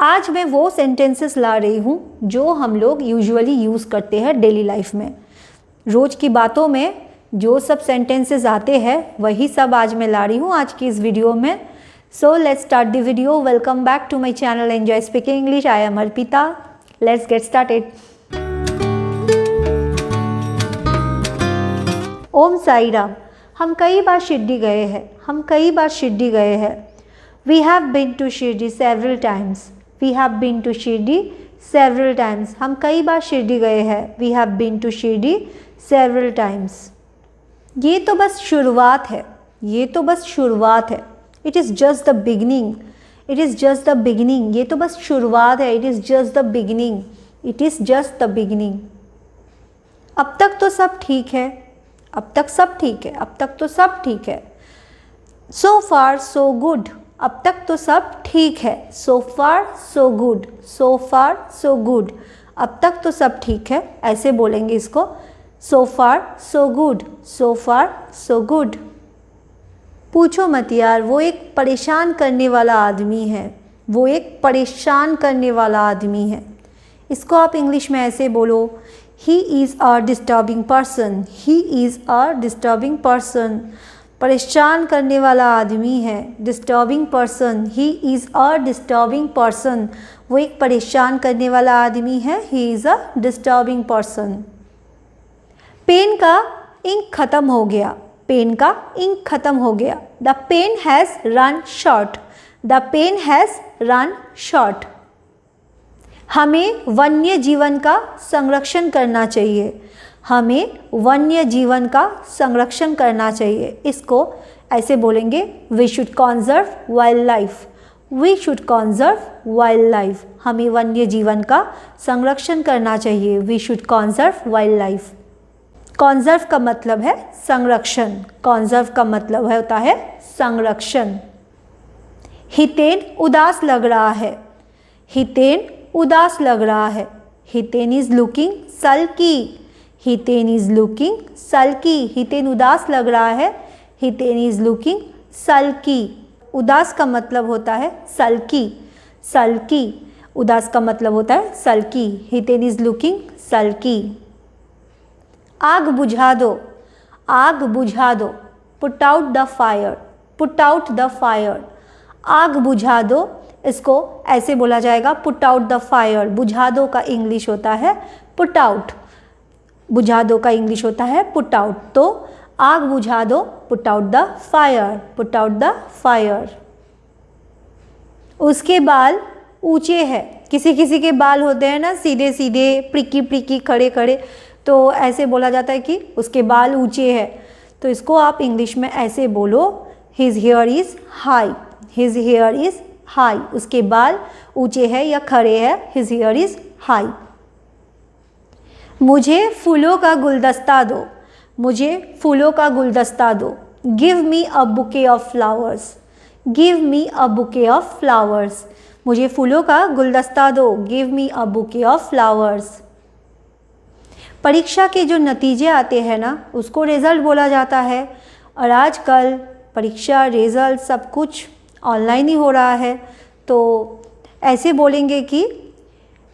आज मैं वो सेंटेंसेस ला रही हूँ जो हम लोग यूजुअली यूज़ करते हैं डेली लाइफ में। रोज़ की बातों में जो सब सेंटेंसेस आते हैं वही सब आज मैं ला रही हूँ आज की इस वीडियो में। So let's start the video. Welcome back to my channel enjoy speaking English. I am Arpita. Let's get started. Om Sai Ram. हम कई बार शिरडी गए हैं। We have been to Shirdi several times. हम कई बार शिरडी गए हैं। We have been to Shirdi several times. ये तो बस शुरुआत है। It is just the beginning. ये तो बस शुरुआत है। It is just the beginning. अब तक तो सब ठीक है। सो फार सो गुड। अब तक तो सब ठीक है। सो फार सो गुड। अब तक तो सब ठीक है, ऐसे बोलेंगे इसको। सो फार सो गुड। पूछो मत यार, वो एक परेशान करने वाला आदमी है। इसको आप इंग्लिश में ऐसे बोलो, he is a disturbing person. परेशान करने वाला आदमी है। Disturbing person. He is a disturbing person. वो एक परेशान करने वाला आदमी है। He is a disturbing person. Pen का इंक खत्म हो गया। The pen has run short. हमें वन्य जीवन का संरक्षण करना चाहिए। इसको ऐसे बोलेंगे, we should conserve wild life. हमें वन्य जीवन का संरक्षण करना चाहिए। We should conserve wild life. Conserve का मतलब है संरक्षण। होता है संरक्षण। हितेन उदास लग रहा है। Hiten is looking sulky. Hiten उदास लग रहा है। Hiten is looking sulky. उदास का मतलब होता है सल्की। उदास का मतलब होता है sulky. Hiten is looking sulky. आग बुझा दो। Put out the fire. आग बुझा दो, इसको ऐसे बोला जाएगा, पुट आउट द फायर। बुझा दो का इंग्लिश होता है पुट आउट। तो आग बुझा दो, पुट आउट द फायर। उसके बाल ऊंचे हैं। किसी के बाल होते हैं ना सीधे प्रिकी खड़े, तो ऐसे बोला जाता है कि उसके बाल ऊंचे हैं। तो इसको आप इंग्लिश में ऐसे बोलो, हिज हेयर इज़ हाई। उसके बाल ऊंचे हैं या खड़े हैं। His here is high. मुझे फूलों का गुलदस्ता दो। Give me a bouquet of flowers. मुझे फूलों का गुलदस्ता दो। Give me a bouquet of flowers. परीक्षा के जो नतीजे आते हैं ना, उसको रिज़ल्ट बोला जाता है। और आजकल परीक्षा, रिज़ल्ट सब कुछ ऑनलाइन ही हो रहा है। तो ऐसे बोलेंगे कि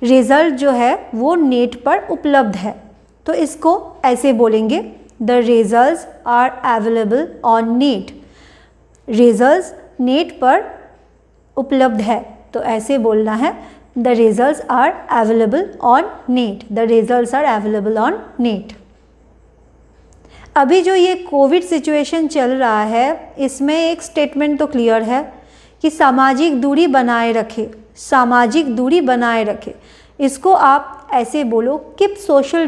रिज़ल्ट जो है वो नेट पर उपलब्ध है। तो इसको ऐसे बोलेंगे, the results are available on net. Results net पर उपलब्ध है, तो ऐसे बोलना है, the results are available on net. अभी जो ये कोविड सिचुएशन चल रहा है, इसमें एक स्टेटमेंट तो क्लियर है कि सामाजिक दूरी बनाए रखे। इसको आप ऐसे बोलो, कीप सोशल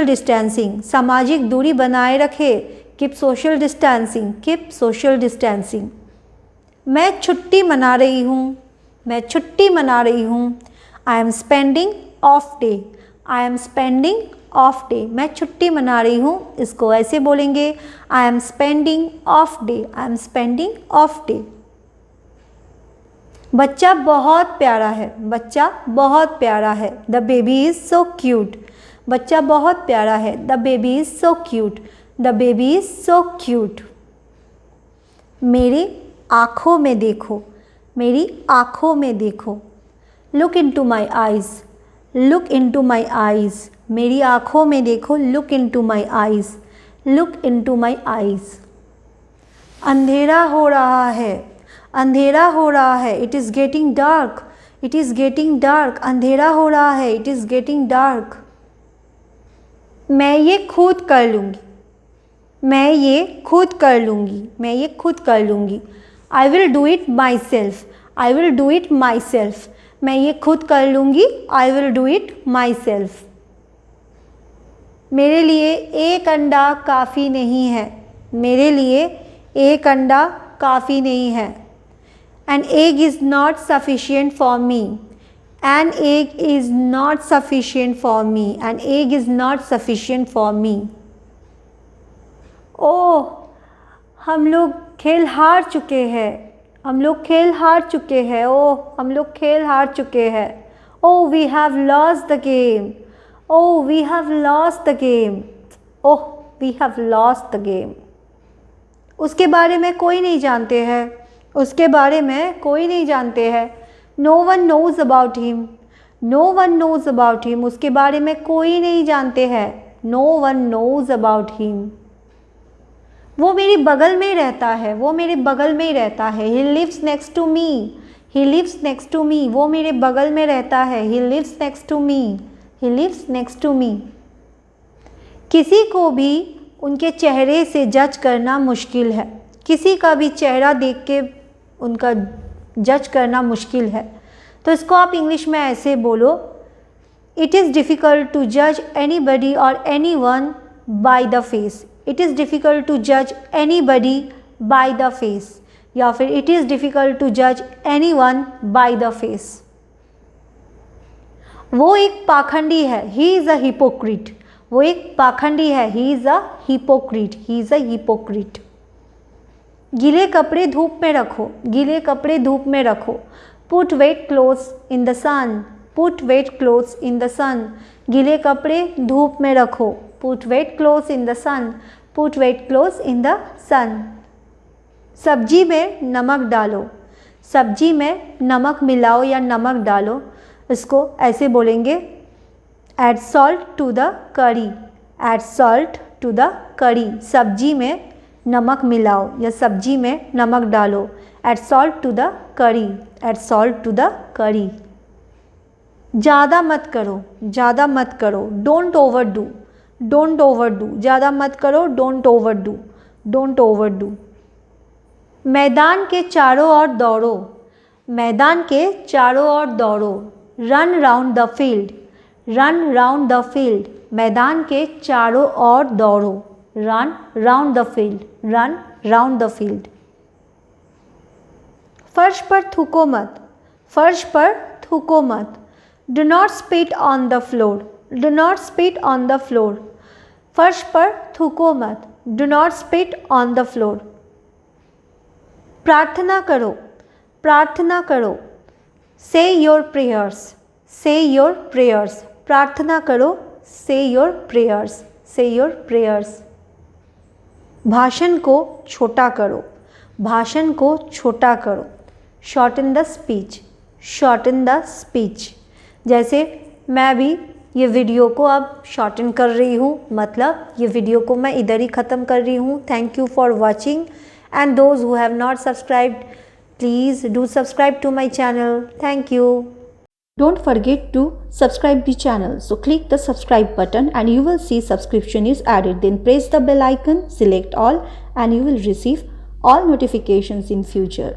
डिस्टेंसिंग। सामाजिक दूरी बनाए रखे। Keep social distancing. मैं छुट्टी मना रही हूँ। आई एम स्पेंडिंग मैं छुट्टी मना रही हूँ। इसको ऐसे बोलेंगे, I am spending of day. बच्चा बहुत प्यारा है। The baby is so cute. बच्चा बहुत प्यारा है। The baby is so cute. मेरी आँखों में देखो। मेरी आँखों में देखो। लुक इनटू माई आइज़, लुक इनटू माई आइज़, मेरी आँखों में देखो। लुक इनटू माई आइज़, लुक इनटू माई आइज़। अंधेरा हो रहा है, अंधेरा हो रहा है। It is getting dark, it is getting dark. अंधेरा हो रहा है, इट इज़ गेटिंग डार्क। मैं ये खुद कर लूँगी, मैं ये खुद कर लूँगी, मैं ये खुद कर लूँगी। I will do it my self, I will do it my self, मैं ये खुद कर लूँगी। I will do it my self. मेरे लिए एक अंडा काफ़ी नहीं है, मेरे लिए एक अंडा काफ़ी नहीं है। An egg is not sufficient for me, an egg is not sufficient for me, an egg is not sufficient for me। ओह, हम लोग खेल हार चुके हैं, हम लोग खेल हार चुके हैं। ओह, हम लोग खेल हार चुके हैं। Oh, we have lost the game, oh we have lost the game, oh we have lost the game. उसके बारे में कोई नहीं जानते हैं, उसके बारे में कोई नहीं जानते हैं। No one knows about him, no one knows about him, उसके बारे में कोई नहीं जानते हैं। No one knows about him. वो मेरे बगल में रहता है, वो मेरे बगल में ही रहता है। He lives next to me, he lives next to me, वो मेरे बगल में रहता है। He lives next to me, he lives next to me. किसी को भी उनके चेहरे से जज करना मुश्किल है, किसी का भी चेहरा देख के उनका जज करना मुश्किल है। तो इसको आप इंग्लिश में ऐसे बोलो, इट इज़ डिफ़िकल्ट टू जज एनीबडी और anyone by the face. It is difficult to जज एनीबडी बाय द फेस, या फिर इट इज़ डिफ़िकल्ट टू जज एनीवन बाय द फेस। वो एक पाखंडी है, ही इज़ अ हिपोक्रिट, वो एक पाखंडी है। He is a hypocrite, he is a hypocrite. गीले कपड़े धूप में रखो, गीले कपड़े धूप में रखो। Put wet clothes in the sun, put wet clothes in the sun, गीले कपड़े धूप में रखो। Put wet clothes in the sun, put wet clothes in the sun. सब्जी में नमक डालो, सब्जी में नमक मिलाओ या नमक डालो। इसको ऐसे बोलेंगे, add salt to the curry, add salt to the curry। सब्जी में नमक मिलाओ या सब्जी में नमक डालो। add salt to the curry, add salt to the curry। ज़्यादा मत करो, ज़्यादा मत करो। don't overdo, don't overdo, ज़्यादा मत करो। don't overdo, don't overdo। मैदान के चारों ओर दौड़ो, मैदान के चारों ओर दौड़ो। run round the field, run round the field, मैदान के चारों ओर दौड़ो। Run round the field, run round the field. फर्श पर थूको मत, फर्श पर थूको मत। Do not spit on the floor, do not spit on the floor, फर्श पर थूको मत। Do not spit on the floor. प्रार्थना करो, प्रार्थना करो। से योर प्रेयर्स, से योर प्रेयर्स, प्रार्थना करो। से योर प्रेयर्स, से योर प्रेयर्स। भाषण को छोटा करो, भाषण को छोटा करो। Shorten the speech, shorten the speech. जैसे मैं भी ये वीडियो को अब शॉर्टन कर रही हूँ, मतलब ये वीडियो को मैं इधर ही ख़त्म कर रही हूँ। Thank you for watching and those who have not subscribed, please do subscribe to my channel. Thank you. Don't forget to subscribe the channel. So click the subscribe button and you will see subscription is added. Then press the bell icon, select all and you will receive all notifications in future.